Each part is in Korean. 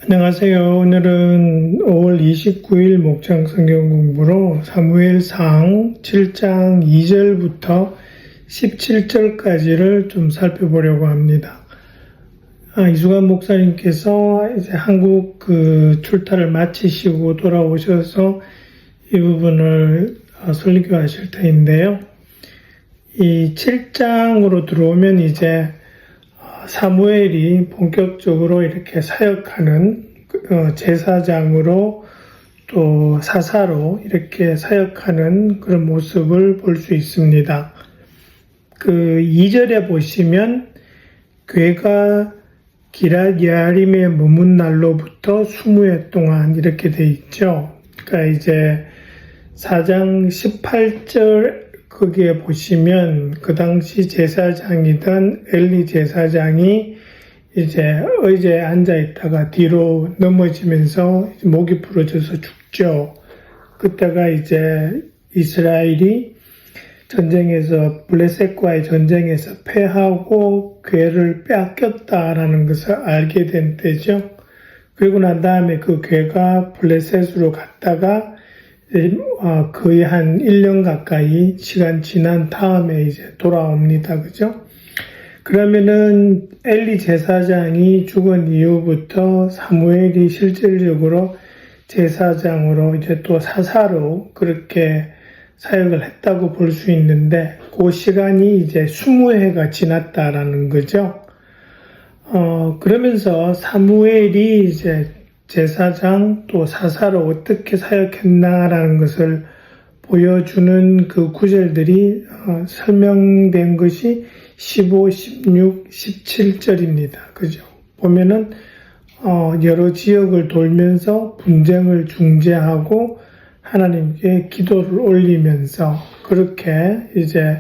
안녕하세요. 오늘은 5월 29일 목장 성경 공부로 사무엘상 7장 2절부터 17절까지를 좀 살펴보려고 합니다. 이수관 목사님께서 이제 한국 출타를 마치시고 돌아오셔서 이 부분을 설교하실 터인데요. 이 7장으로 들어오면 이제 사무엘이 본격적으로 이렇게 사역하는 제사장으로 또 사사로 이렇게 사역하는 그런 모습을 볼 수 있습니다. 2절에 보시면 괴가 기럇 예아림에 머문 날로부터 20해 동안 이렇게 돼 있죠. 그러니까 이제 4장 18절 거기에 보시면 그 당시 제사장이던 엘리 제사장이 이제 의자에 앉아 있다가 뒤로 넘어지면서 목이 부러져서 죽죠. 그때가 이제 이스라엘이 전쟁에서 블레셋과의 전쟁에서 패하고 괴를 빼앗겼다라는 것을 알게 된 때죠. 그리고 난 다음에 그 괴가 블레셋으로 갔다가 거의 한 1년 가까이 시간 지난 다음에 이제 돌아옵니다. 그죠? 그러면은 엘리 제사장이 죽은 이후부터 사무엘이 실질적으로 제사장으로 이제 또 사사로 그렇게 사역을 했다고 볼 수 있는데 그 시간이 이제 20해가 지났다라는 거죠. 그러면서 사무엘이 이제 제사장 또 사사로 어떻게 사역했나라는 것을 보여주는 그 구절들이 설명된 것이 15, 16, 17절입니다. 그죠? 보면은 여러 지역을 돌면서 분쟁을 중재하고 하나님께 기도를 올리면서 그렇게 이제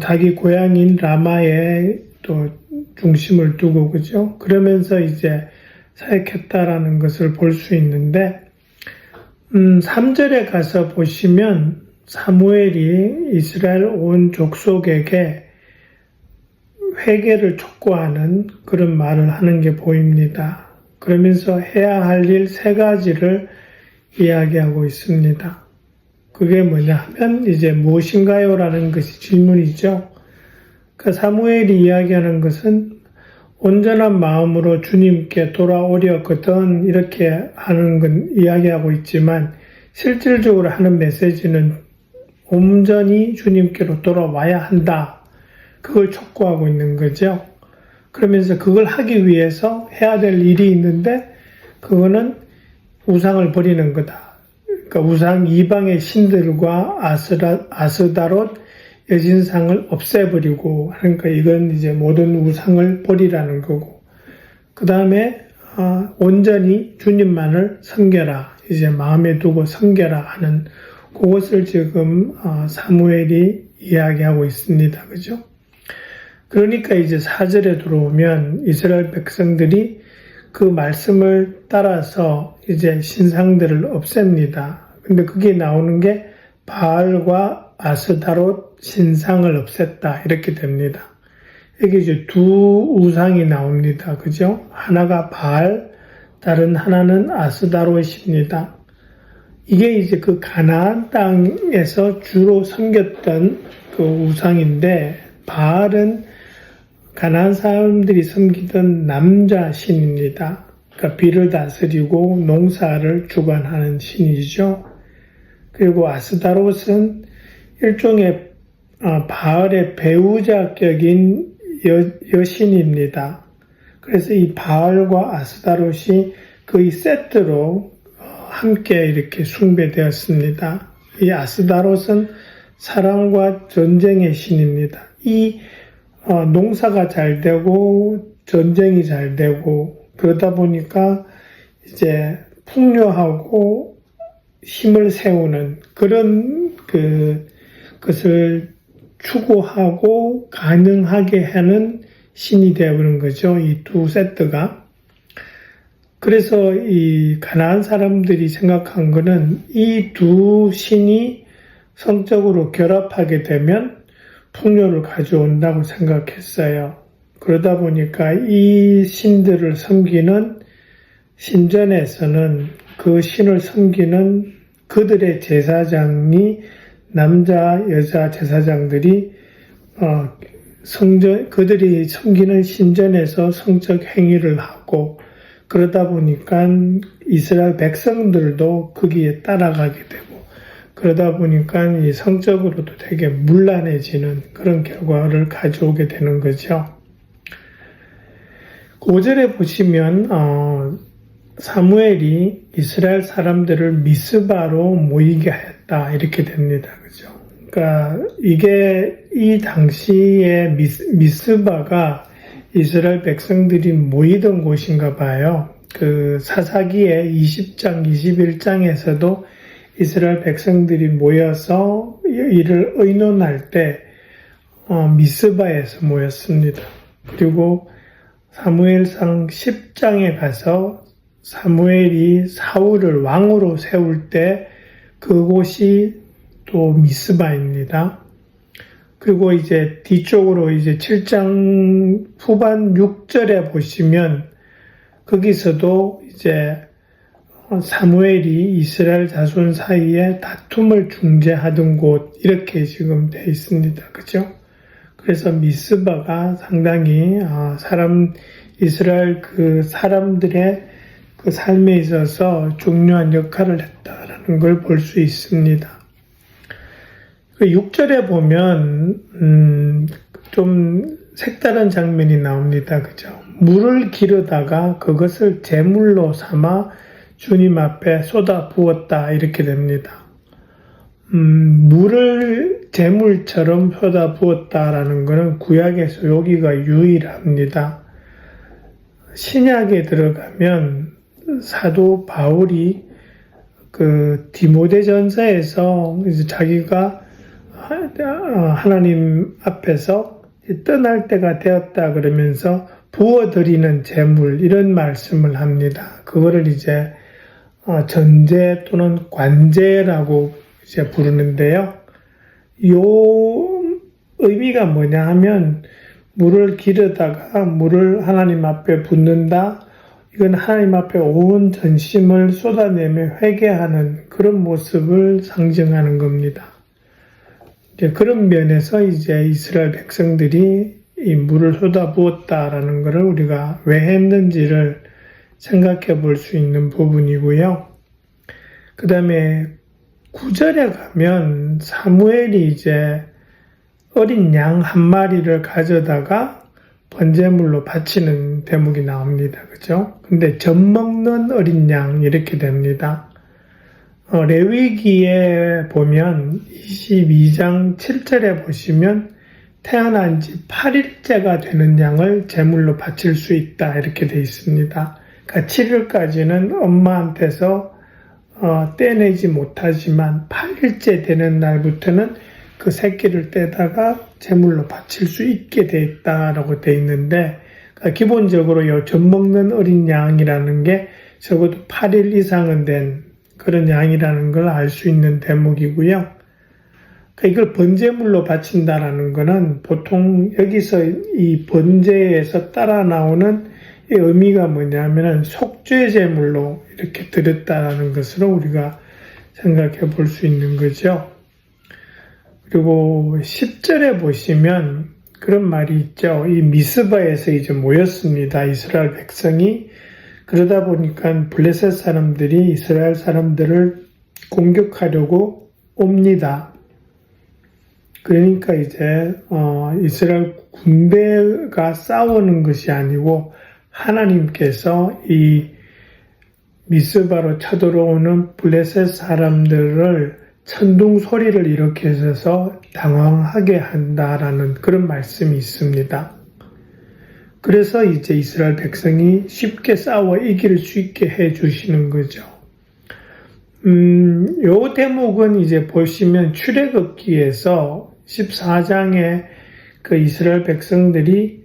자기 고향인 라마에 또 중심을 두고 그죠? 그러면서 이제 사역했다라는 것을 볼 수 있는데 3절에 가서 보시면 사무엘이 이스라엘 온 족속에게 회개를 촉구하는 그런 말을 하는 게 보입니다. 그러면서 해야 할 일 3가지를 이야기하고 있습니다. 그게 뭐냐 하면 이제 무엇인가요? 라는 것이 질문이죠. 사무엘이 이야기하는 것은 온전한 마음으로 주님께 돌아오려거든 이렇게 하는 건 이야기하고 있지만 실질적으로 하는 메시지는 온전히 주님께로 돌아와야 한다. 그걸 촉구하고 있는 거죠. 그러면서 그걸 하기 위해서 해야 될 일이 있는데 그거는 우상을 버리는 거다. 그러니까 우상 이방의 신들과 아스다롯 여진상을 없애버리고 하니까 이건 이제 모든 우상을 버리라는 거고 그 다음에 온전히 주님만을 섬겨라 이제 마음에 두고 섬겨라 하는 그것을 지금 사무엘이 이야기하고 있습니다. 그죠? 그러니까 이제 4절에 들어오면 이스라엘 백성들이 그 말씀을 따라서 이제 신상들을 없앱니다. 근데 그게 나오는 게 바알과 아스다롯 신상을 없앴다 이렇게 됩니다. 여기 이제 2 우상이 나옵니다. 그죠? 하나가 바알, 다른 하나는 아스다롯입니다. 이게 이제 그 가나안 땅에서 주로 섬겼던 그 우상인데 바알은 가나안 사람들이 섬기던 남자 신입니다. 그러니까 비를 다스리고 농사를 주관하는 신이죠. 그리고 아스다롯은 일종의 바알의 배우자격인 여신입니다. 그래서 이 바알과 아스다롯이 거의 세트로 함께 이렇게 숭배되었습니다. 이 아스다롯은 사랑과 전쟁의 신입니다. 이 농사가 잘 되고 전쟁이 잘 되고 그러다 보니까 이제 풍요하고 힘을 세우는 그런 것을 추구하고 가능하게 하는 신이 되어버린 거죠. 이 2 세트가. 그래서 이 가나안 사람들이 생각한 거는 이 2 신이 성적으로 결합하게 되면 풍요를 가져온다고 생각했어요. 그러다 보니까 이 신들을 섬기는 신전에서는 그 신을 섬기는 그들의 제사장이 남자, 여자 제사장들이 그들이 섬기는 신전에서 성적 행위를 하고 그러다 보니까 이스라엘 백성들도 거기에 따라가게 되고 그러다 보니까 이 성적으로도 되게 문란해지는 그런 결과를 가져오게 되는 거죠. 5절에 보시면 사무엘이 이스라엘 사람들을 미스바로 모이게 하였다 이렇게 됩니다. 그죠? 그러니까 이게 이 당시에 미스바가 이스라엘 백성들이 모이던 곳인가 봐요. 그 사사기의 20장, 21장에서도 이스라엘 백성들이 모여서 이를 의논할 때 미스바에서 모였습니다. 그리고 사무엘상 10장에 가서 사무엘이 사울을 왕으로 세울 때 그곳이 또 미스바입니다. 그리고 이제 뒤쪽으로 이제 7장 후반 6절에 보시면 거기서도 이제 사무엘이 이스라엘 자손 사이에 다툼을 중재하던 곳 이렇게 지금 돼 있습니다. 그죠? 그래서 미스바가 상당히 이스라엘 그 사람들의 그 삶에 있어서 중요한 역할을 했다라는 걸 볼 수 있습니다. 6절에 보면 좀 색다른 장면이 나옵니다. 그죠? 물을 기르다가 그것을 제물로 삼아 주님 앞에 쏟아 부었다 이렇게 됩니다. 물을 제물처럼 쏟아 부었다라는 것은 구약에서 여기가 유일합니다. 신약에 들어가면 사도 바울이 그 디모데전서에서 이제 자기가 하나님 앞에서 떠날 때가 되었다 그러면서 부어드리는 제물 이런 말씀을 합니다. 그거를 이제 전제 또는 관제라고 이제 부르는데요. 요 의미가 뭐냐 하면 물을 기르다가 물을 하나님 앞에 붓는다. 이건 하나님 앞에 온 전심을 쏟아내며 회개하는 그런 모습을 상징하는 겁니다. 그런 면에서 이제 이스라엘 백성들이 이 물을 쏟아부었다라는 것을 우리가 왜 했는지를 생각해 볼 수 있는 부분이고요. 그 다음에 9절에 가면 사무엘이 이제 어린 양 한 마리를 가져다가 번제물로 바치는 대목이 나옵니다. 그죠? 근데 젖먹는 어린 양 이렇게 됩니다. 레위기에 보면 22장 7절에 보시면 태어난 지 8일째가 되는 양을 제물로 바칠 수 있다 이렇게 되어 있습니다. 그러니까 7일까지는 엄마한테서 떼내지 못하지만 8일째 되는 날부터는 그 새끼를 떼다가 제물로 바칠 수 있게 되어 있다라고 되어 있는데 그러니까 기본적으로 이 젖먹는 어린 양이라는 게 적어도 8일 이상은 된 그런 양이라는 걸 알 수 있는 대목이고요. 그러니까 이걸 번제물로 바친다라는 거는 보통 여기서 이 번제에서 따라 나오는 이 의미가 뭐냐면은 속죄 제물로 이렇게 드렸다라는 것으로 우리가 생각해 볼 수 있는 거죠. 그리고 10절에 보시면 그런 말이 있죠. 이 미스바에서 이제 모였습니다. 이스라엘 백성이. 그러다 보니까 블레셋 사람들이 이스라엘 사람들을 공격하려고 옵니다. 그러니까 이제 이스라엘 군대가 싸우는 것이 아니고 하나님께서 이 미스바로 쳐들어오는 블레셋 사람들을 천둥 소리를 일으켜서 당황하게 한다라는 그런 말씀이 있습니다. 그래서 이제 이스라엘 백성이 쉽게 싸워 이길 수 있게 해 주시는 거죠. 요 대목은 이제 보시면 출애굽기에서 14장에 그 이스라엘 백성들이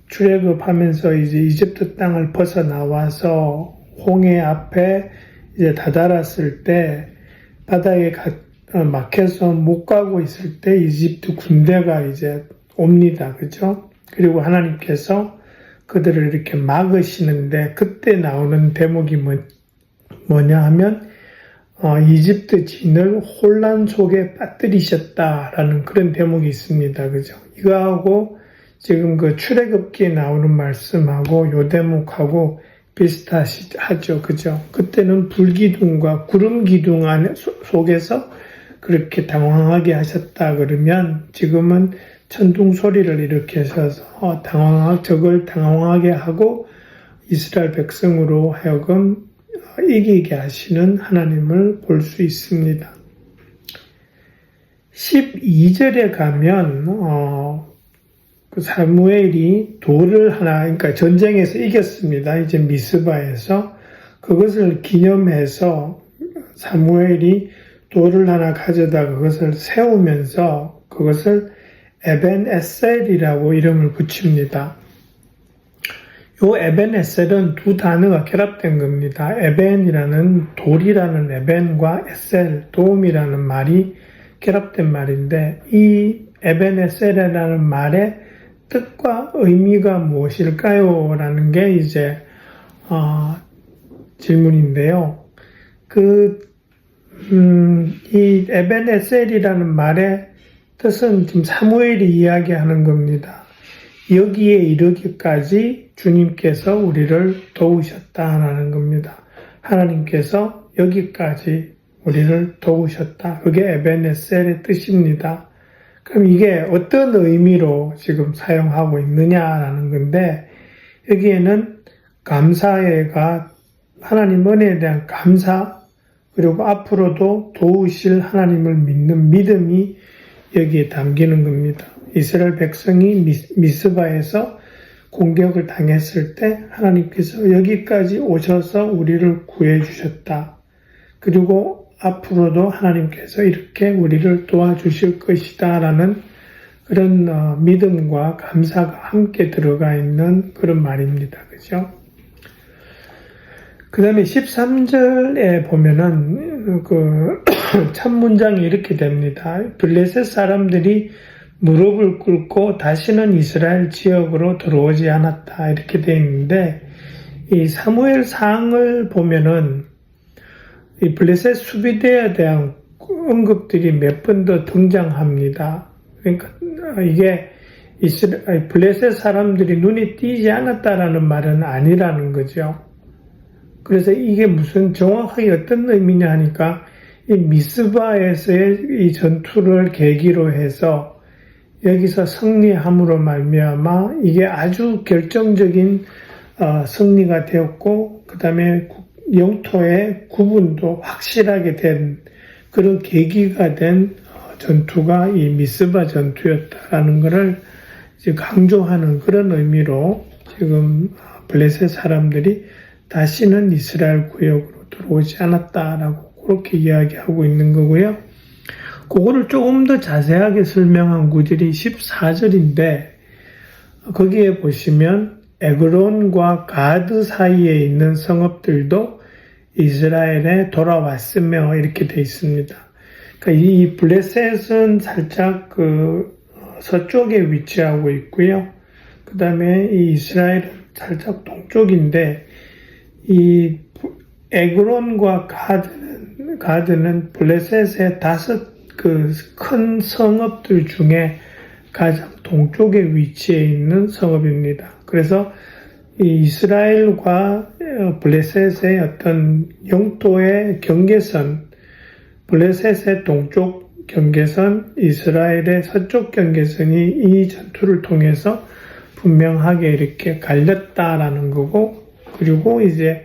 출애굽하면서 이제 이집트 땅을 벗어나와서 홍해 앞에 이제 다다랐을 때 바다에 막혀서 못 가고 있을 때 이집트 군대가 이제 옵니다. 그죠? 그리고 하나님께서 그들을 이렇게 막으시는데 그때 나오는 대목이 뭐냐 하면 이집트 진을 혼란 속에 빠뜨리셨다라는 그런 대목이 있습니다. 그죠? 이거하고 지금 그 출애굽기에 나오는 말씀하고 요 대목하고 비슷하죠. 그죠? 그때는 불기둥과 구름 기둥 속에서 그렇게 당황하게 하셨다 그러면 지금은 천둥 소리를 일으키셔서 저걸 당황하게 하고 이스라엘 백성으로 하여금 이기게 하시는 하나님을 볼 수 있습니다. 12절에 가면 그 사무엘이 돌을 하나, 그러니까 전쟁에서 이겼습니다. 이제 미스바에서 그것을 기념해서 사무엘이 돌을 하나 가져다 그것을 세우면서 그것을 에벤 에셀이라고 이름을 붙입니다. 요 에벤 에셀은 두 단어가 결합된 겁니다. 에벤이라는 돌이라는 에벤과 에셀, 도움이라는 말이 결합된 말인데 이 에벤 에셀이라는 말의 뜻과 의미가 무엇일까요? 라는 게 이제 질문인데요. 이 에벤 에셀이라는 말의 뜻은 지금 사무엘이 이야기하는 겁니다. 여기에 이르기까지 주님께서 우리를 도우셨다라는 겁니다. 하나님께서 여기까지 우리를 도우셨다. 그게 에벤에셀의 뜻입니다. 그럼 이게 어떤 의미로 지금 사용하고 있느냐라는 건데 여기에는 감사가 하나님 은혜에 대한 감사 그리고 앞으로도 도우실 하나님을 믿는 믿음이 여기에 담기는 겁니다. 이스라엘 백성이 미스바에서 공격을 당했을 때 하나님께서 여기까지 오셔서 우리를 구해 주셨다. 그리고 앞으로도 하나님께서 이렇게 우리를 도와주실 것이다 라는 그런 믿음과 감사가 함께 들어가 있는 그런 말입니다. 그죠? 그 다음에 13절에 보면은 첫 문장이 이렇게 됩니다. 블레셋 사람들이 무릎을 꿇고 다시는 이스라엘 지역으로 들어오지 않았다. 이렇게 되어 있는데, 이 사무엘 상을 보면은 이 블레셋 수비대에 대한 언급들이 몇 번 더 등장합니다. 그러니까 이게 블레셋 사람들이 눈이 띄지 않았다라는 말은 아니라는 거죠. 그래서 이게 무슨 정확하게 어떤 의미냐 하니까 이 미스바에서의 이 전투를 계기로 해서 여기서 승리함으로 말미암아 이게 아주 결정적인 승리가 되었고 그 다음에 영토의 구분도 확실하게 된 그런 계기가 된 전투가 이 미스바 전투였다라는 것을 이제 강조하는 그런 의미로 지금 블레셋 사람들이 다시는 이스라엘 구역으로 들어오지 않았다라고 그렇게 이야기하고 있는 거고요. 그거를 조금 더 자세하게 설명한 구절이 14절인데 거기에 보시면 에그론과 가드 사이에 있는 성읍들도 이스라엘에 돌아왔으며 이렇게 돼 있습니다. 그러니까 이 블레셋은 살짝 서쪽에 위치하고 있고요. 그 다음에 이 이스라엘은 살짝 동쪽인데 이 에그론과 가드는 블레셋의 5 큰 성읍들 중에 가장 동쪽에 위치해 있는 성읍입니다. 그래서 이 이스라엘과 블레셋의 어떤 영토의 경계선, 블레셋의 동쪽 경계선, 이스라엘의 서쪽 경계선이 이 전투를 통해서 분명하게 이렇게 갈렸다라는 거고, 그리고 이제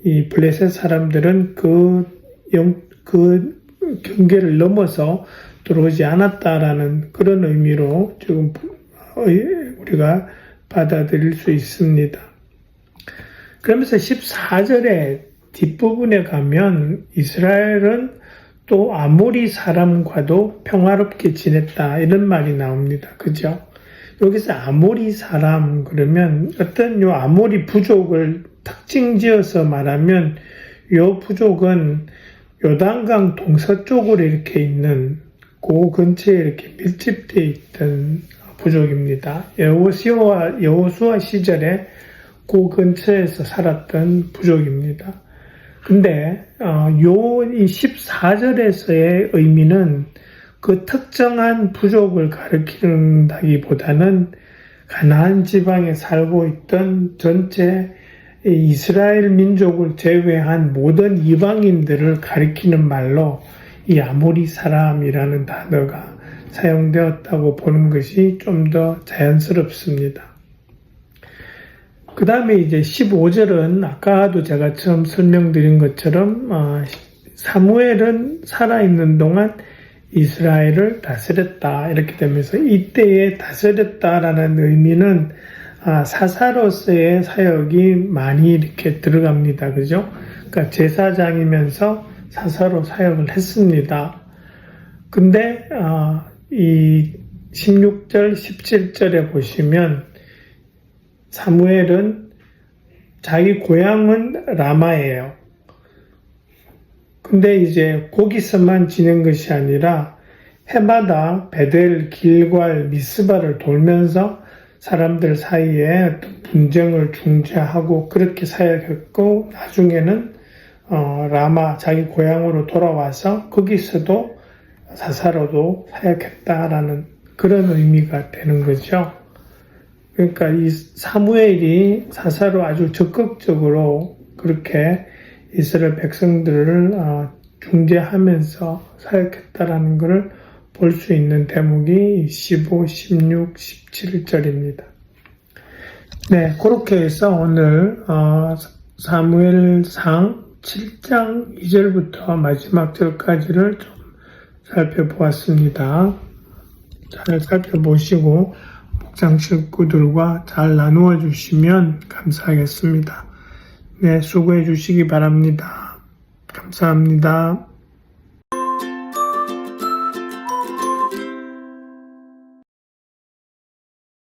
이 블레셋 사람들은 그 경계를 넘어서 들어오지 않았다라는 그런 의미로 지금 우리가 받아들일 수 있습니다. 그러면서 14절의 뒷부분에 가면 이스라엘은 또 아모리 사람과도 평화롭게 지냈다 이런 말이 나옵니다. 그죠? 여기서 아모리 사람 그러면 어떤 요 아모리 부족을 특징 지어서 말하면 요 부족은 요단강 동서쪽으로 이렇게 있는 그 근처에 이렇게 밀집되어 있던 부족입니다. 여호수아 시절에 그 근처에서 살았던 부족입니다. 근데 이 14절에서의 의미는 그 특정한 부족을 가리킨다기보다는 가나안 지방에 살고 있던 전체 이스라엘 민족을 제외한 모든 이방인들을 가리키는 말로 이 아모리 사람이라는 단어가 사용되었다고 보는 것이 좀 더 자연스럽습니다. 그 다음에 이제 15절은 아까도 제가 처음 설명드린 것처럼 사무엘은 살아있는 동안 이스라엘을 다스렸다 이렇게 되면서 이때에 다스렸다라는 의미는 사사로서의 사역이 많이 이렇게 들어갑니다. 그죠? 그러니까 제사장이면서 사사로 사역을 했습니다. 근데 이 16절, 17절에 보시면 사무엘은 자기 고향은 라마예요. 근데 이제 거기서만 지낸 것이 아니라 해마다 베델, 길괄, 미스바를 돌면서 사람들 사이에 분쟁을 중재하고 그렇게 사역했고 나중에는 라마 자기 고향으로 돌아와서 거기서도 사사로도 사역했다라는 그런 의미가 되는 거죠. 그러니까 이 사무엘이 사사로 아주 적극적으로 그렇게 이스라엘 백성들을 중재하면서 사역했다라는 것을 볼 수 있는 대목이 15, 16, 17절입니다. 네, 그렇게 해서 오늘 사무엘상 7장 2절부터 마지막 절까지를 좀 살펴보았습니다. 잘 살펴보시고 목장 식구들과 잘 나누어 주시면 감사하겠습니다. 네, 수고해 주시기 바랍니다. 감사합니다.